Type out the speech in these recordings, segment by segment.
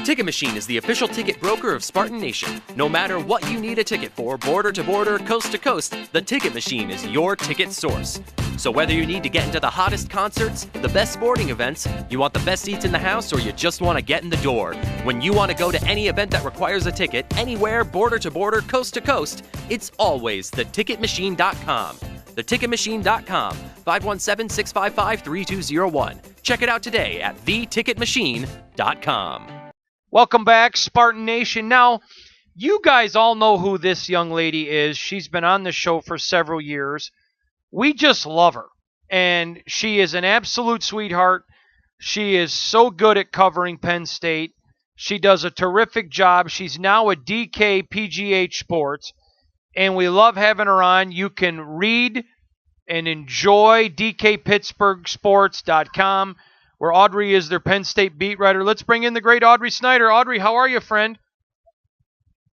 Ticket Machine is the official ticket broker of Spartan Nation. No matter what you need a ticket for, border to border, coast to coast, the Ticket Machine is your ticket source. So whether you need to get into the hottest concerts, the best sporting events, you want the best seats in the house, or you just want to get in the door, when you want to go to any event that requires a ticket, anywhere, border to border, coast to coast, it's always theticketmachine.com. Theticketmachine.com, 517-655-3201. Check it out today at theticketmachine.com. Welcome back, Spartan Nation. Now, you guys all know who this young lady is. She's been on the show for several years. We just love her, and she is an absolute sweetheart. She is so good at covering Penn State. She does a terrific job. She's now a DK PGH Sports, and we love having her on. You can read and enjoy DKPittsburghSports.com, where Audrey is their Penn State beat writer. Let's bring in the great Audrey Snyder. Audrey, how are you, friend?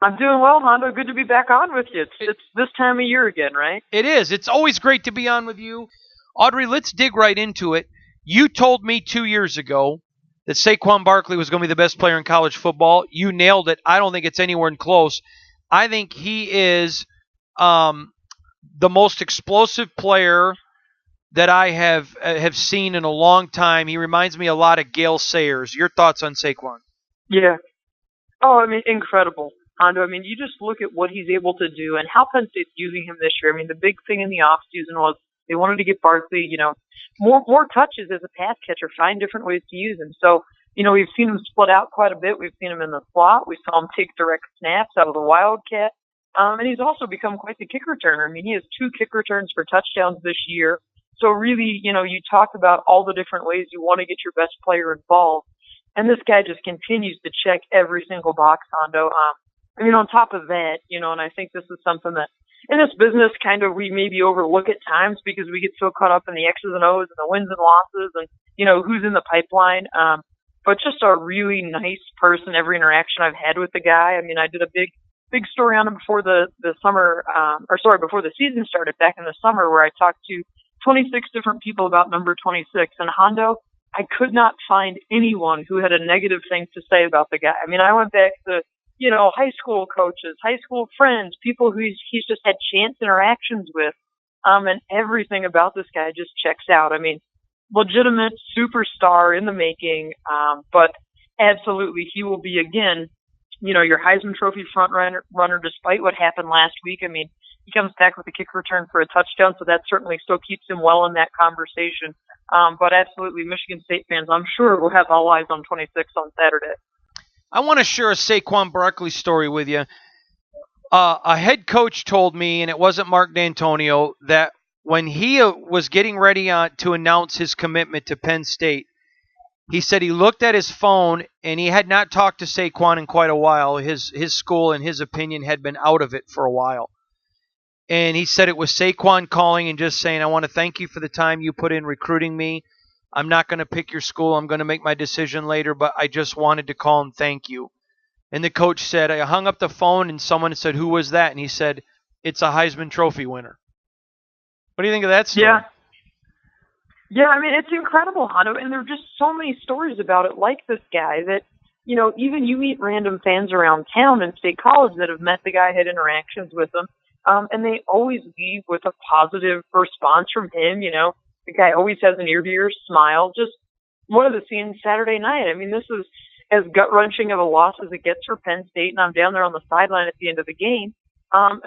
I'm doing well, Hondo. Good to be back on with you. It's this time of year again, right? It is. It's always great to be on with you. Audrey, let's dig right into it. You told me 2 years ago that Saquon Barkley was going to be the best player in college football. You nailed it. I don't think it's anywhere close. I think he is the most explosive player that I have seen in a long time. He reminds me a lot of Gale Sayers. Your thoughts on Saquon? Yeah. Oh, I mean, incredible, Hondo. I mean, you just look at what he's able to do and how Penn State's using him this year. I mean, the big thing in the offseason was they wanted to get Barkley, more touches as a pass catcher, find different ways to use him. So, we've seen him split out quite a bit. We've seen him in the slot. We saw him take direct snaps out of the Wildcat. And he's also become quite the kick returner. I mean, he has 2 kick returns for touchdowns this year. So really, you talk about all the different ways you want to get your best player involved. And this guy just continues to check every single box, Hondo. On top of that, and I think this is something that in this business kind of we maybe overlook at times because we get so caught up in the X's and O's and the wins and losses and, who's in the pipeline. But just a really nice person, every interaction I've had with the guy. I mean, I did a big story on him before the season started back in the summer where I talked to 26 different people about number 26. And Hondo, I could not find anyone who had a negative thing to say about the guy. I mean, I went back to, high school coaches, high school friends, people who he's just had chance interactions with. And everything about this guy just checks out. I mean, legitimate superstar in the making. But absolutely, he will be, again, your Heisman Trophy front runner despite what happened last week. I mean, he comes back with a kick return for a touchdown, so that certainly still keeps him well in that conversation. But absolutely, Michigan State fans, I'm sure, will have all eyes on 26 on Saturday. I want to share a Saquon Barkley story with you. A head coach told me, and it wasn't Mark D'Antonio, that when he was getting ready to announce his commitment to Penn State, he said he looked at his phone and he had not talked to Saquon in quite a while. His school, in his opinion, had been out of it for a while. And he said it was Saquon calling and just saying, I want to thank you for the time you put in recruiting me. I'm not going to pick your school. I'm going to make my decision later, but I just wanted to call and thank you. And the coach said, I hung up the phone and someone said, who was that? And he said, it's a Heisman Trophy winner. What do you think of that story? Yeah, I mean, it's incredible, Hondo, and there are just so many stories about it like this guy that, even you meet random fans around town in State College that have met the guy, had interactions with him, and they always leave with a positive response from him. The guy always has an ear-to-ear smile. Just one of the scenes Saturday night. I mean, this is as gut-wrenching of a loss as it gets for Penn State, and I'm down there on the sideline at the end of the game. And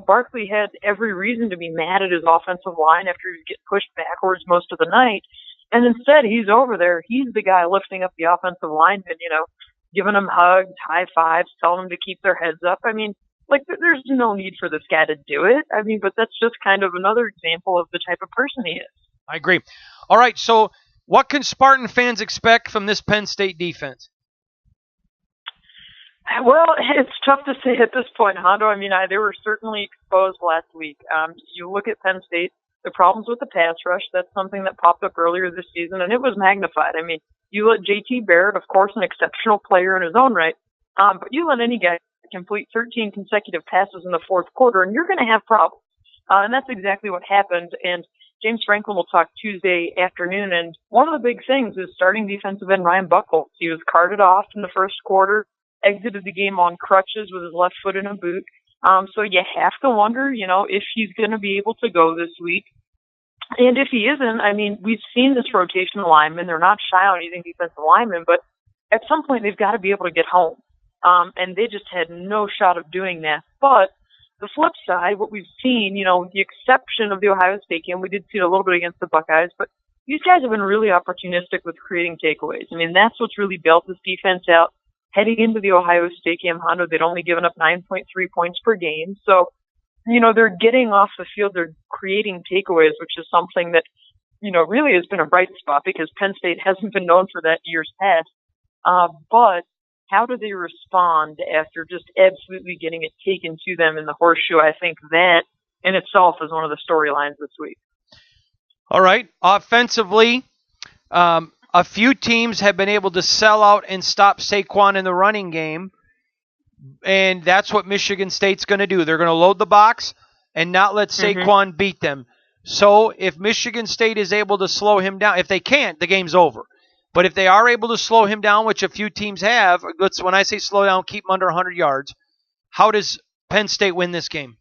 Barkley had every reason to be mad at his offensive line after he was getting pushed backwards most of the night. And instead, he's over there. He's the guy lifting up the offensive lineman, giving them hugs, high fives, telling them to keep their heads up. I mean, there's no need for this guy to do it. I mean, but that's just kind of another example of the type of person he is. I agree. All right, so what can Spartan fans expect from this Penn State defense? Well, it's tough to say at this point, Hondo. I mean, they were certainly exposed last week. You look at Penn State, the problems with the pass rush, that's something that popped up earlier this season, and it was magnified. I mean, you let J.T. Barrett, of course, an exceptional player in his own right, but you let any guy complete 13 consecutive passes in the fourth quarter, and you're going to have problems. And that's exactly what happened. And James Franklin will talk Tuesday afternoon, and one of the big things is starting defensive end Ryan Buckles. He was carted off in the first quarter, exited the game on crutches with his left foot in a boot. So you have to wonder, if he's going to be able to go this week. And if he isn't, I mean, we've seen this rotational lineman. They're not shy on using defensive linemen, but at some point they've got to be able to get home. And they just had no shot of doing that. But the flip side, what we've seen, the exception of the Ohio State game, we did see it a little bit against the Buckeyes, but these guys have been really opportunistic with creating takeaways. I mean, that's what's really built this defense out. Heading into the Ohio State game, Hondo, they'd only given up 9.3 points per game. So, they're getting off the field, they're creating takeaways, which is something that, really has been a bright spot because Penn State hasn't been known for that years past. But how do they respond after just absolutely getting it taken to them in the horseshoe? I think that in itself is one of the storylines this week. All right. Offensively, a few teams have been able to sell out and stop Saquon in the running game, and that's what Michigan State's going to do. They're going to load the box and not let Saquon beat them. So if Michigan State is able to slow him down, if they can't, the game's over. But if they are able to slow him down, which a few teams have, when I say slow down, keep him under 100 yards, how does Penn State win this game?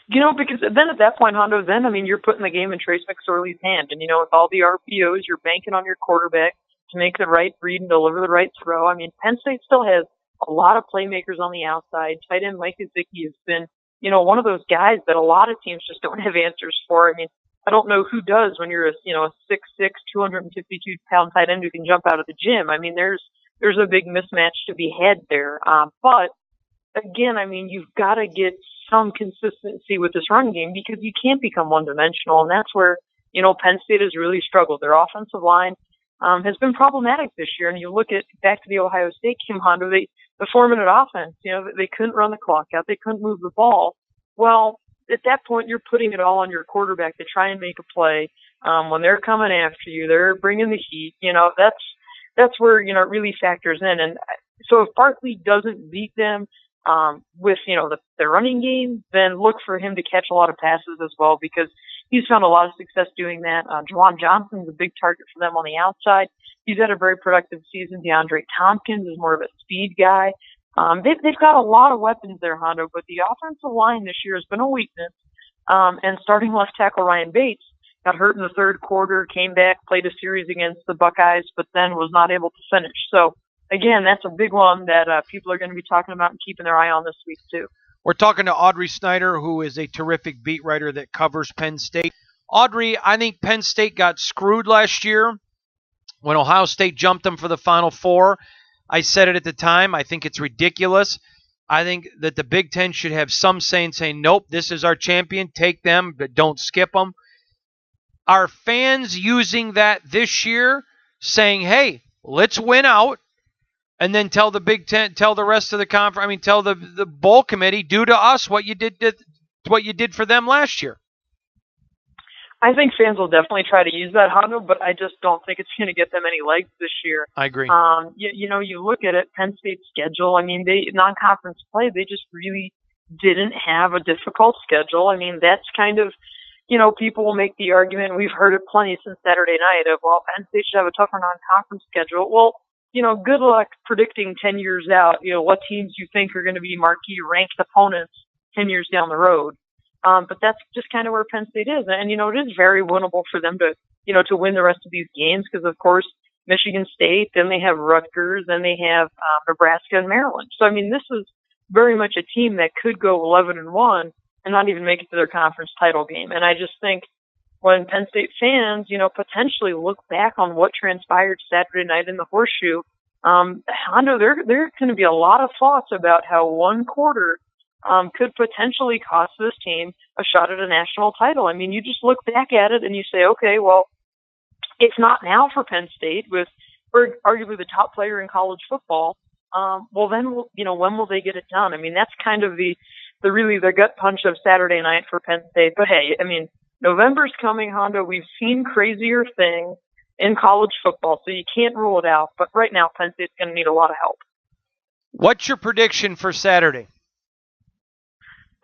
Because then at that point, Hondo, you're putting the game in Trace McSorley's hand. And, with all the RPOs, you're banking on your quarterback to make the right read and deliver the right throw. I mean, Penn State still has a lot of playmakers on the outside. Tight end Mike Gesicki has been, one of those guys that a lot of teams just don't have answers for. I mean, I don't know who does when you're a 6'6", 252-pound tight end who can jump out of the gym. I mean, there's a big mismatch to be had there. But again, you've got to get some consistency with this run game because you can't become one-dimensional, and that's where Penn State has really struggled. Their offensive line has been problematic this year, and you look at back to the Ohio State game, Hondo, the 4-minute offense. They couldn't run the clock out, they couldn't move the ball. Well, at that point, you're putting it all on your quarterback to try and make a play. When they're coming after you, they're bringing the heat. That's where it really factors in. And so if Barkley doesn't beat them with the running game, then look for him to catch a lot of passes as well because he's found a lot of success doing that. Juwan Johnson's a big target for them on the outside. He's had a very productive season. DeAndre Tompkins is more of a speed guy. They've got a lot of weapons there, Hondo, but the offensive line this year has been a weakness. And starting left tackle Ryan Bates got hurt in the third quarter, came back, played a series against the Buckeyes, but then was not able to finish. So, again, that's a big one that people are going to be talking about and keeping their eye on this week, too. We're talking to Audrey Snyder, who is a terrific beat writer that covers Penn State. Audrey, I think Penn State got screwed last year when Ohio State jumped them for the Final Four. I said it at the time. I think it's ridiculous. I think that the Big Ten should have some saying, nope, this is our champion. Take them, but don't skip them. Are fans using that this year, saying, hey, let's win out, and then tell the Big Ten, tell the rest of the conference, tell the bowl committee, do to us what you did for them last year? I think fans will definitely try to use that, Hondo, but I just don't think it's going to get them any legs this year. I agree. You look at it, Penn State's schedule. They non-conference play. They just really didn't have a difficult schedule. That's kind of, people will make the argument. We've heard it plenty since Saturday night of, well, Penn State should have a tougher non-conference schedule. Well, good luck predicting 10 years out, what teams you think are going to be marquee ranked opponents 10 years down the road. But that's just kind of where Penn State is. And, it is very winnable for them to, to win the rest of these games because, of course, Michigan State, then they have Rutgers, then they have Nebraska and Maryland. So, this is very much a team that could go 11-1 and not even make it to their conference title game. And I just think when Penn State fans, potentially look back on what transpired Saturday night in the horseshoe, Hondo, there are going to be a lot of thoughts about how one quarter could potentially cost this team a shot at a national title. You just look back at it and you say, okay, well, it's not now for Penn State with arguably the top player in college football. Well, then, when will they get it done? That's kind of the gut punch of Saturday night for Penn State. But hey, November's coming, Hondo. We've seen crazier things in college football, so you can't rule it out. But right now, Penn State's going to need a lot of help. What's your prediction for Saturday?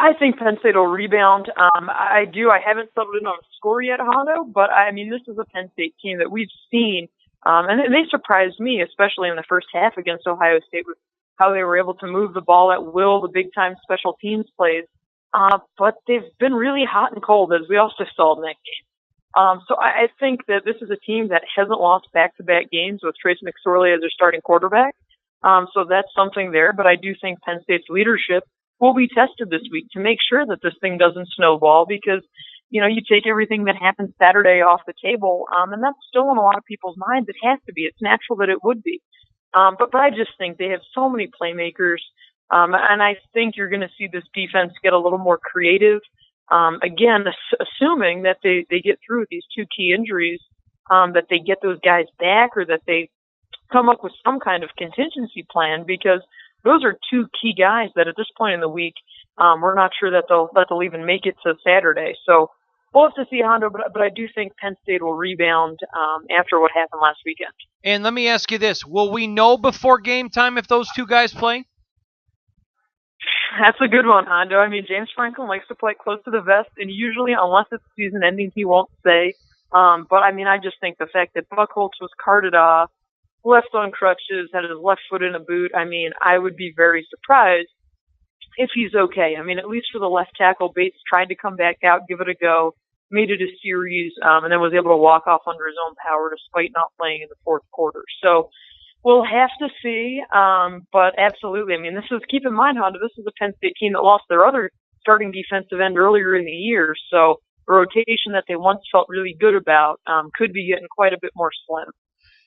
I think Penn State will rebound. I do. I haven't settled in on a score yet, Hondo, but I mean, this is a Penn State team that we've seen, and they surprised me, especially in the first half against Ohio State, with how they were able to move the ball at will, the big-time special teams plays. But they've been really hot and cold, as we also saw in that game. So I think that this is a team that hasn't lost back-to-back games with Trace McSorley as their starting quarterback. So that's something there. But I do think Penn State's leadership will be tested this week to make sure that this thing doesn't snowball, because, you take everything that happened Saturday off the table, and that's still in a lot of people's minds. It has to be. It's natural that it would be. But I just think they have so many playmakers, and I think you're going to see this defense get a little more creative. Again, assuming that they get through these two key injuries, that they get those guys back, or that they come up with some kind of contingency plan, because those are two key guys that at this point in the week, we're not sure that they'll even make it to Saturday. So we'll have to see, Hondo, but I do think Penn State will rebound after what happened last weekend. And let me ask you this. Will we know before game time if those two guys play? That's a good one, Hondo. I mean, James Franklin likes to play close to the vest, and usually, unless it's season ending, he won't say. But, I mean, I just think the fact that Buchholz was carted off, left on crutches, had his left foot in a boot, I mean, I would be very surprised if he's okay. I mean, at least for the left tackle, Bates tried to come back out, give it a go, made it a series, and then was able to walk off under his own power despite not playing in the fourth quarter. So we'll have to see, but absolutely. I mean, keep in mind, Honda, this is a Penn State team that lost their other starting defensive end earlier in the year, so the rotation that they once felt really good about could be getting quite a bit more slim.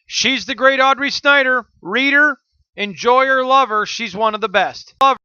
She's the great Audrey Snyder. Read her, enjoy her, love her. She's one of the best. Love her.